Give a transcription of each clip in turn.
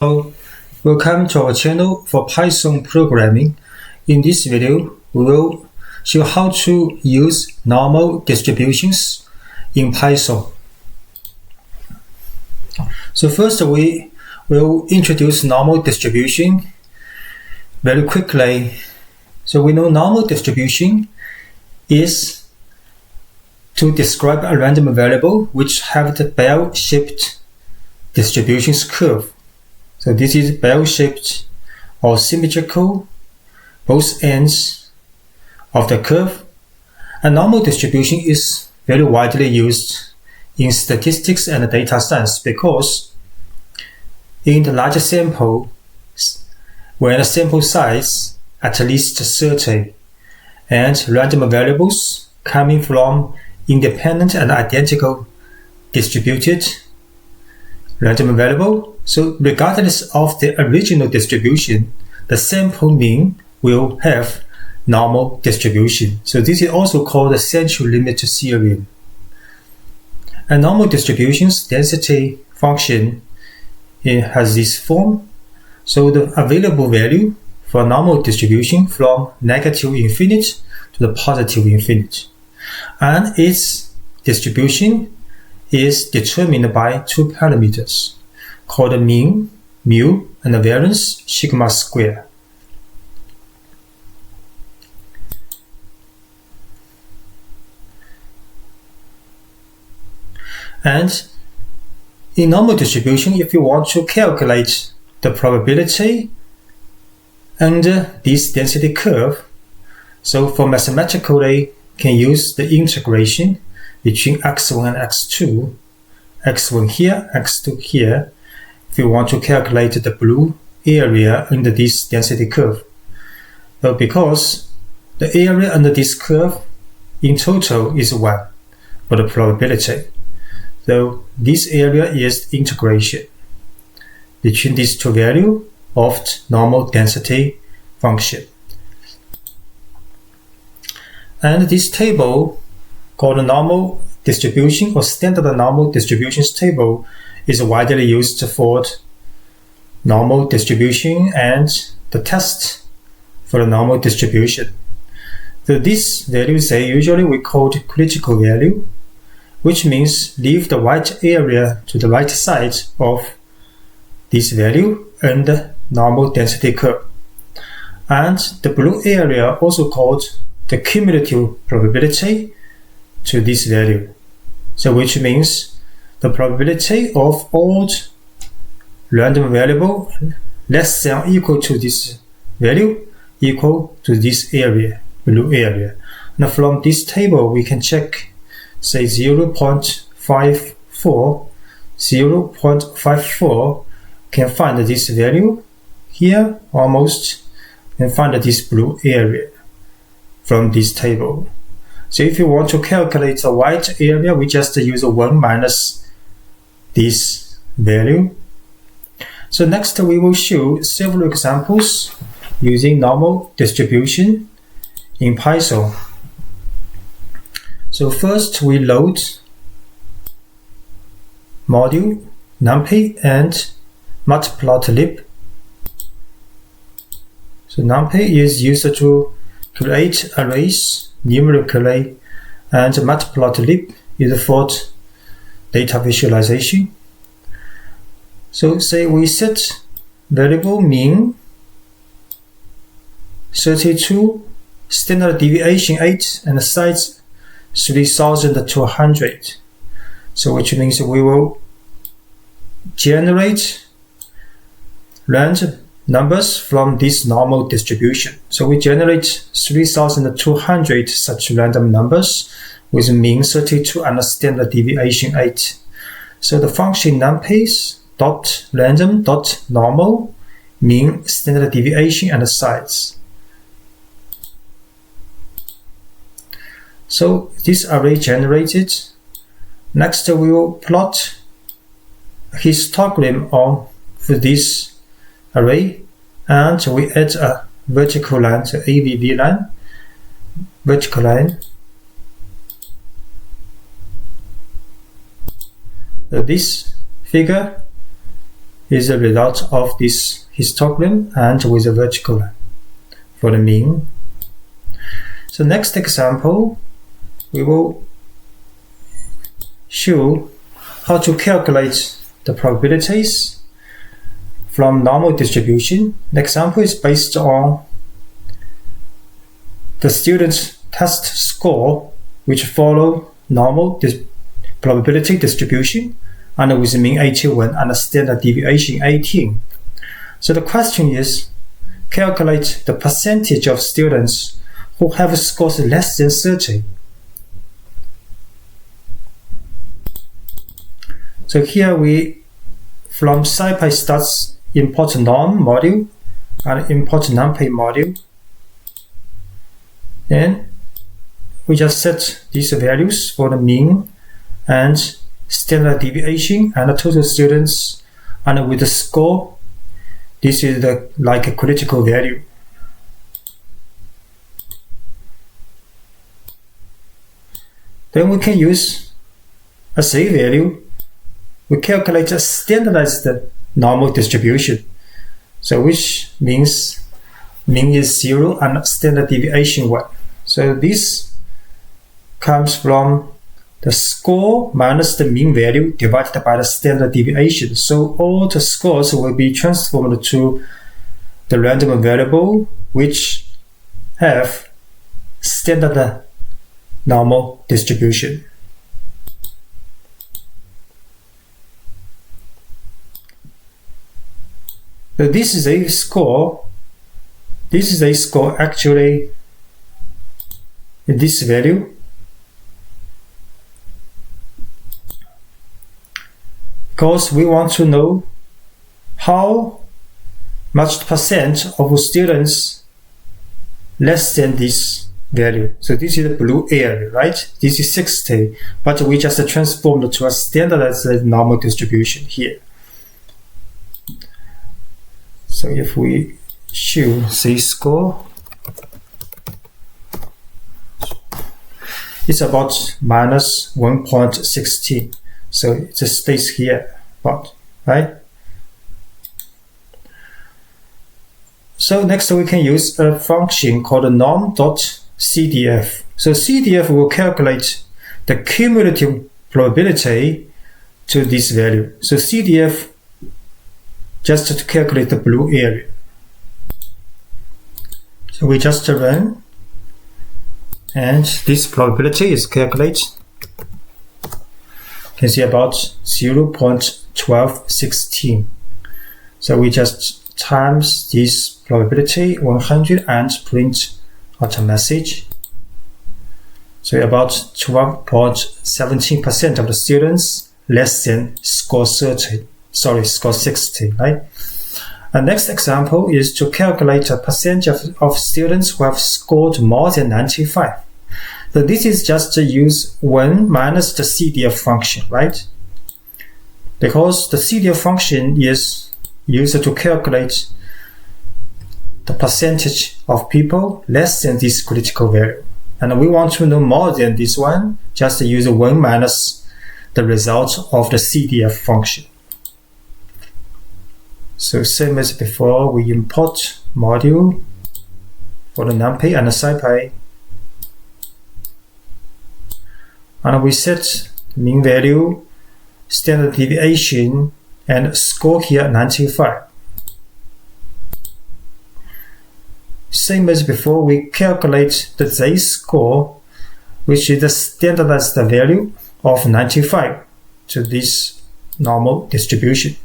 Hello, welcome to our channel for Python programming. In this video, we will show how to use normal distributions in Python. So first we will introduce normal distribution very quickly. So we know normal distribution is to describe a random variable which have the bell-shaped distributions curve. So this is bell-shaped or symmetrical, both ends of the curve. A normal distribution is very widely used in statistics and data science because in the larger sample, when the sample size at least 30 and random variables coming from independent and identical distributed random variable. So regardless of the original distribution, the sample mean will have normal distribution. So this is also called the central limit theorem. A normal distribution's density function has this form. So the available value for normal distribution from negative infinite to the positive infinite. And its distribution is determined by two parameters called mean, mu, and the variance, sigma square. And in normal distribution, if you want to calculate the probability under this density curve, so for mathematically can use the integration between x1 and x2, x1 here, x2 here, if you want to calculate the blue area under this density curve. But because the area under this curve in total is 1 for the probability, so this area is integration between these two values of normal density function. And this table called normal distribution or standard normal distributions table is widely used for normal distribution and the test for the normal distribution. So these values usually we call critical value, which means leave the white area to the right side of this value and the normal density curve. And the blue area also called the cumulative probability to this value. So which means the probability of all random variable less than or equal to this value equal to this area, blue area. Now from this table we can check say 0.54, 0.54 can find this value here almost and find this blue area from this table. So if you want to calculate the white area, we just use 1 minus this value. So next we will show several examples using normal distribution in Python. So first we load module, numpy, and matplotlib. So numpy is used to create arrays numerically, and matplotlib is for data visualization. So say we set variable mean 32, standard deviation 8, and size 3200. So which means we will generate random numbers from this normal distribution. So we generate 3200 such random numbers with mean 32 and standard deviation 8. So the function numpy.random.normal mean, standard deviation, and size. So this array generated. Next we will plot a histogram on for this array, and we add a vertical line, so AVV line, vertical line. This figure is the result of this histogram and with a vertical line for the mean. So next example, we will show how to calculate the probabilities from normal distribution. The example is based on the student's test score, which follow normal probability distribution and with mean 81 and standard deviation 18. So the question is, calculate the percentage of students who have scores less than 30. So here we, from SciPy starts import norm module and import numpy module. Then we just set these values for the mean and standard deviation and the total students, and with the score, this is like a critical value. Then we can use a C value. We calculate a standardized normal distribution, so which means mean is 0 and standard deviation 1. So this comes from the score minus the mean value divided by the standard deviation. So all the scores will be transformed to the random variable which have standard normal distribution. So this is a score. This is a score actually in this value. Because we want to know how much percent of students less than this value. So this is the blue area, right? This is 60, but we just transformed to a standardized normal distribution here. So if we show z-score, it's about minus 1.16. So it just stays here, but right? So next we can use a function called norm.cdf. So CDF will calculate the cumulative probability to this value. So CDF just to calculate the blue area. So we just run, and this probability is calculated. You can see about 0.1216. So we just times this probability 100 and print out a message. So about 12.17% of the students less than score 60, right? The next example is to calculate a percentage of students who have scored more than 95. So this is just to use 1 minus the CDF function, right? Because the CDF function is used to calculate the percentage of people less than this critical value. And we want to know more than this one, just use 1 minus the result of the CDF function. So same as before, we import module for the numpy and the scipy. And we set mean value, standard deviation, and score here 95. Same as before, we calculate the z-score, which is the standardized value of 95 to this normal distribution.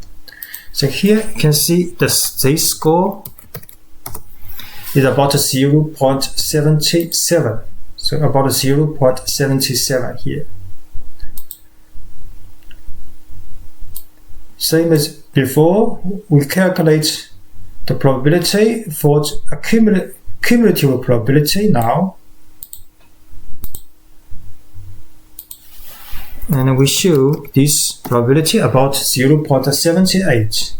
So here you can see the z-score is about 0.77. So about 0.77 here. Same as before, we calculate the probability for a cumulative probability now. And we show this probability about 0.78.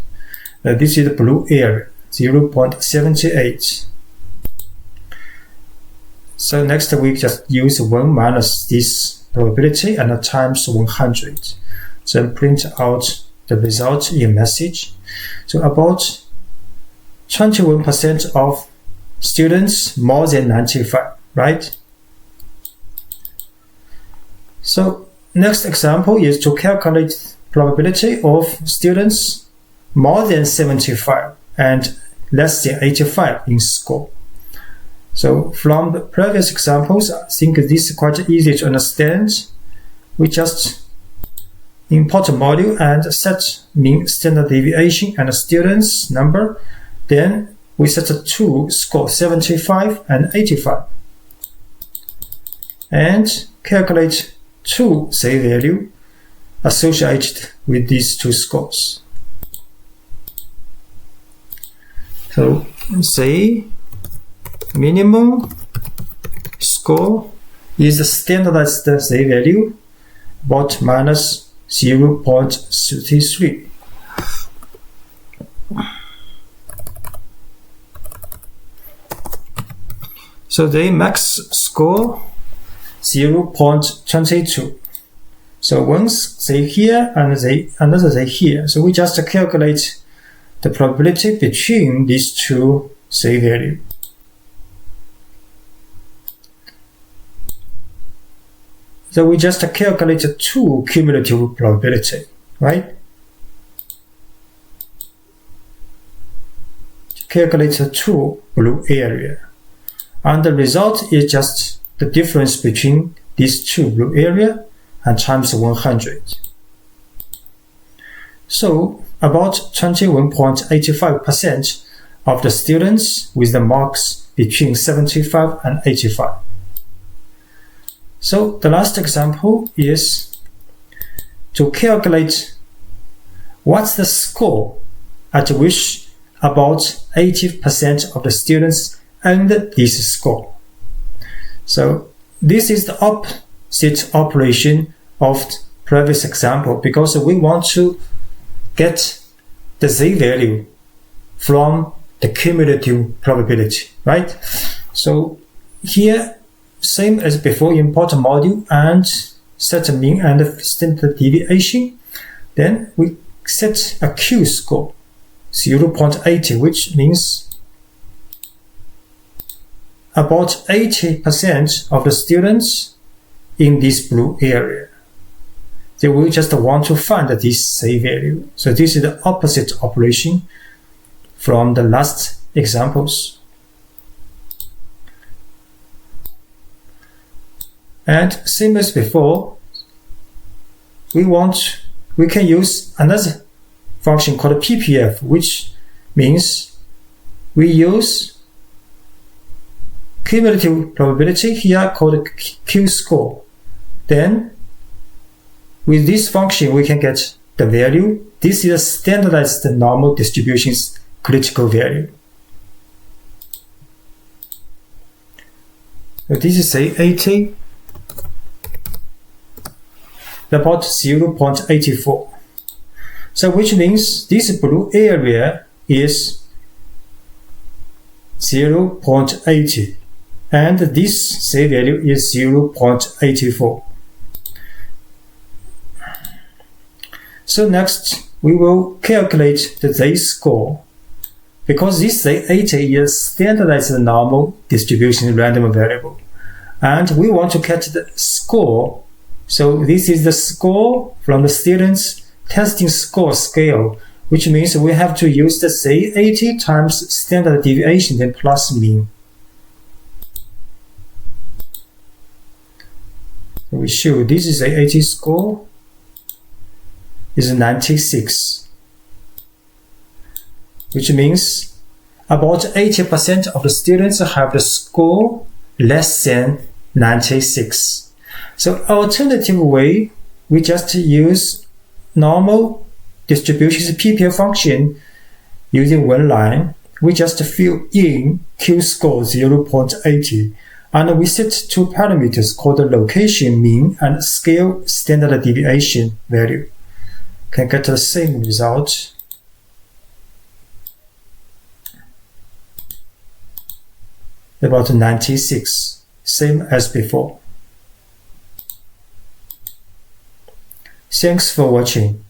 This is the blue area, 0.78. So next we just use 1 minus this probability and times 100. So print out the result in message. So about 21% of students more than 95, right? So next example is to calculate probability of students more than 75 and less than 85 in score. So from the previous examples, I think this is quite easy to understand. We just import a module and set mean, standard deviation, and students number. Then we set a two score 75 and 85 and calculate two z-value associated with these two scores. So z minimum score is the standardized z-value about minus 0.33. So the max score 0.22. So once they here and another they here, so we just calculate the probability between these two z-value. So we just calculate two cumulative probability, right? Calculate two blue area. And the result is just the difference between these two blue area and times 100. So about 21.85% of the students with the marks between 75 and 85. So the last example is to calculate what's the score at which about 80% of the students earned this score. So this is the opposite operation of the previous example because we want to get the z-value from the cumulative probability, right? So here, same as before, import a module and set a mean and a standard deviation. Then we set a Q score 0.80, which means about 80% of the students in this blue area. They will just want to find this z-value. So this is the opposite operation from the last examples. And same as before, we can use another function called PPF, which means we use cumulative probability here called Q score. Then with this function we can get the value. This is a standardized normal distribution's critical value. So this is say 80. About 0.84. So which means this blue area is 0.80 and this z-value is 0.84. So next we will calculate the z-score because this z80 is standardized normal distribution random variable and we want to catch the score. So this is the score from the students' testing score scale, which means we have to use the z80 times standard deviation then plus mean. So we show this is z80 score is 96, which means about 80% of the students have the score less than 96. So alternative way, we just use normal distribution PPF function using one line. We just fill in Q score 0.80 and we set two parameters called the location mean and scale standard deviation value. Can get the same result. About 96, same as before. Thanks for watching.